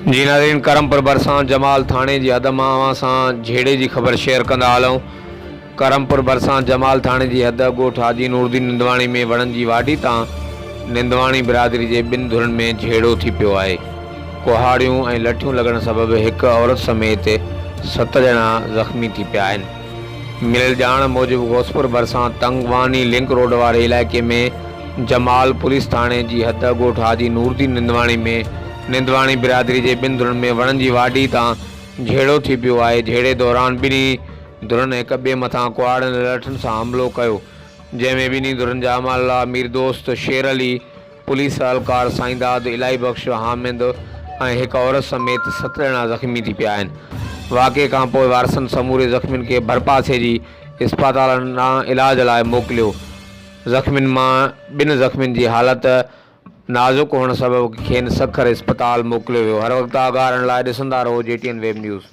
जी नाज़रीन, करमपुर भरिसां जमाल थाणे जी हद मां अवां सां झेड़े जी ख़बर शेयर कंदा हलूं। करमपुर भरिसां जमाल थाणे जी हद ॻोठ हाजी नूरदीन निंदवाणी में वणनि जी वाढी तां निंदवाणी बिरादरी जे ॿिनि धुरनि में झेड़ो थी पियो आहे। कुहाड़ियूं ऐं लठियूं लॻण सबबि हिकु औरत समेत 7 ॼणा ज़ख़्मी थी पिया आहिनि। मिलियल ॼाण मूजिबि घोसपुर भरिसां तंगवानी लिंक रोड वारे इलाइक़े में जमाल पुलिस थाणे जी हद ॻोठ हाजी नूरदीन निंदवाणी में निंदवाणी बिरादरी जे ॿिनि धुरनि में वणनि जी वाढी तां झेड़ो थी पियो आहे। झेड़े दौरान ॿिन्ही धुरनि हिक ॿिए मथां कुहाड़ियुनि लठुनि सां हमिलो कयो, जंहिंमें ॿिन्ही धुरनि जा अमला मीर दोस्त शेर अली, पुलिस एहलकार साईंदाद, इलाही बख़्श हामिद ऐं हिकु औरत समेत 7 ॼणा ज़ख़्मी थी पिया आहिनि। वाक़े खां पोइ वारसनि समूरे ज़ख़्मियुनि खे भरपासे जी इस्पताल इलाज लाइ मोकिलियो। ज़ख़्मियुनि मां 2 ज़ख़्मियुनि जी हालत नाज़ुक हुअण सबबि खेनि सखर इस्पताल मोकिलियो वियो। हर वक़्तु आगाह रहण लाइ ॾिसंदा रहो JTN वेब न्यूज़।